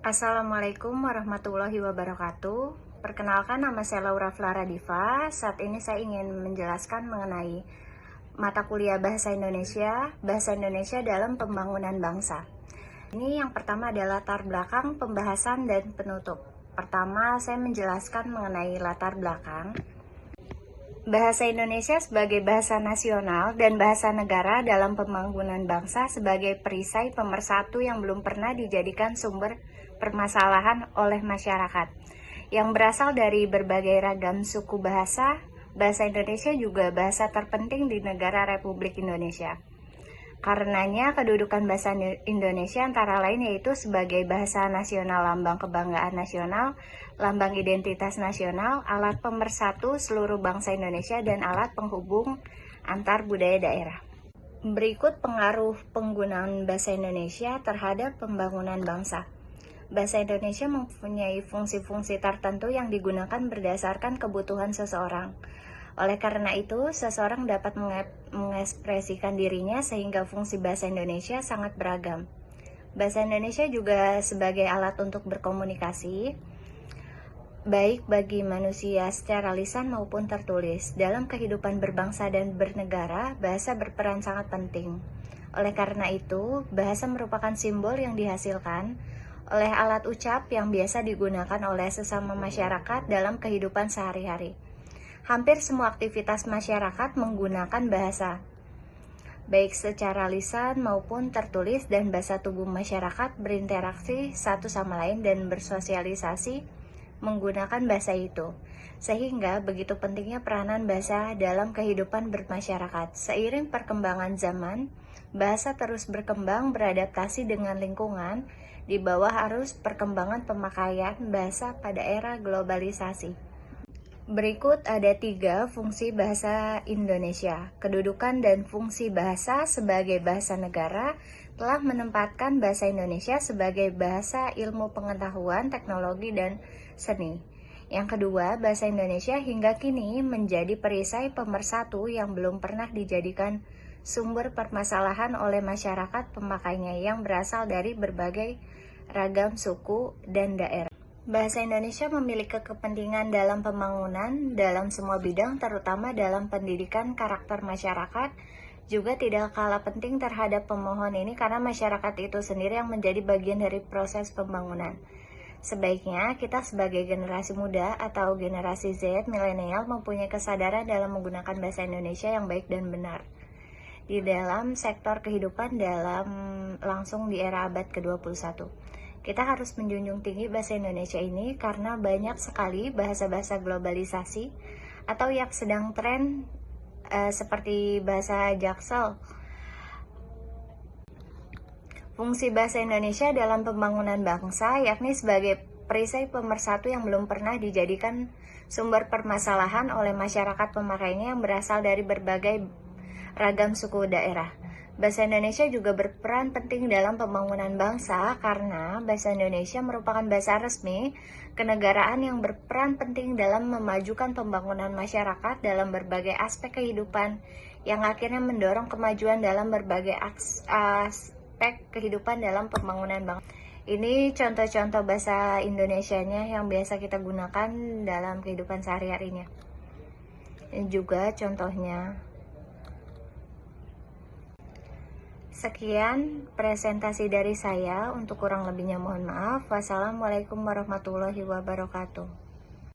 Assalamualaikum warahmatullahi wabarakatuh. Perkenalkan, nama saya Laura Flara Diva. Saat ini saya ingin menjelaskan mengenai mata kuliah Bahasa Indonesia dalam Pembangunan Bangsa. Ini yang pertama adalah latar belakang, pembahasan, dan penutup. Pertama, saya menjelaskan mengenai latar belakang. Bahasa Indonesia sebagai bahasa nasional dan bahasa negara dalam pembangunan bangsa sebagai perisai pemersatu yang belum pernah dijadikan sumber permasalahan oleh masyarakat. Yang berasal dari berbagai ragam suku bahasa, bahasa Indonesia juga bahasa terpenting di negara Republik Indonesia. Karenanya, kedudukan bahasa Indonesia antara lain yaitu sebagai bahasa nasional, lambang kebanggaan nasional, lambang identitas nasional, alat pemersatu seluruh bangsa Indonesia, dan alat penghubung antar budaya daerah. Berikut pengaruh penggunaan bahasa Indonesia terhadap pembangunan bangsa. Bahasa Indonesia mempunyai fungsi-fungsi tertentu yang digunakan berdasarkan kebutuhan seseorang. Oleh karena itu, seseorang dapat mengekspresikan dirinya sehingga fungsi bahasa Indonesia sangat beragam. Bahasa Indonesia juga sebagai alat untuk berkomunikasi, baik bagi manusia secara lisan maupun tertulis. Dalam kehidupan berbangsa dan bernegara, bahasa berperan sangat penting. Oleh karena itu, bahasa merupakan simbol yang dihasilkan oleh alat ucap yang biasa digunakan oleh sesama masyarakat dalam kehidupan sehari-hari. Hampir semua aktivitas masyarakat menggunakan bahasa, baik secara lisan maupun tertulis, dan bahasa tubuh masyarakat berinteraksi satu sama lain dan bersosialisasi menggunakan bahasa itu. Sehingga begitu pentingnya peranan bahasa dalam kehidupan bermasyarakat. Seiring perkembangan zaman, bahasa terus berkembang beradaptasi dengan lingkungan di bawah arus perkembangan pemakaian bahasa pada era globalisasi. Berikut ada 3 fungsi bahasa Indonesia. Kedudukan dan fungsi bahasa sebagai bahasa negara telah menempatkan bahasa Indonesia sebagai bahasa ilmu pengetahuan, teknologi, dan seni. Yang kedua, bahasa Indonesia hingga kini menjadi perisai pemersatu yang belum pernah dijadikan sumber permasalahan oleh masyarakat pemakainya yang berasal dari berbagai ragam suku dan daerah. Bahasa Indonesia memiliki kepentingan dalam pembangunan dalam semua bidang, terutama dalam pendidikan karakter masyarakat. Juga tidak kalah penting terhadap pemohon ini karena masyarakat itu sendiri yang menjadi bagian dari proses pembangunan. Sebaiknya kita sebagai generasi muda atau generasi Z, milenial, mempunyai kesadaran dalam menggunakan bahasa Indonesia yang baik dan benar di dalam sektor kehidupan dalam langsung di era abad ke-21. Kita harus menjunjung tinggi bahasa Indonesia ini karena banyak sekali bahasa-bahasa globalisasi atau yang sedang tren seperti bahasa Jaksel. Fungsi bahasa Indonesia dalam pembangunan bangsa yakni sebagai perisai pemersatu yang belum pernah dijadikan sumber permasalahan oleh masyarakat pemakainya yang berasal dari berbagai ragam suku daerah. Bahasa Indonesia juga berperan penting dalam pembangunan bangsa karena bahasa Indonesia merupakan bahasa resmi kenegaraan yang berperan penting dalam memajukan pembangunan masyarakat dalam berbagai aspek kehidupan yang akhirnya mendorong kemajuan dalam berbagai aspek kehidupan dalam pembangunan bangsa. Ini contoh-contoh bahasa Indonesianya yang biasa kita gunakan dalam kehidupan sehari-harinya. Ini juga contohnya. Sekian presentasi dari saya, untuk kurang lebihnya mohon maaf. Wassalamualaikum warahmatullahi wabarakatuh.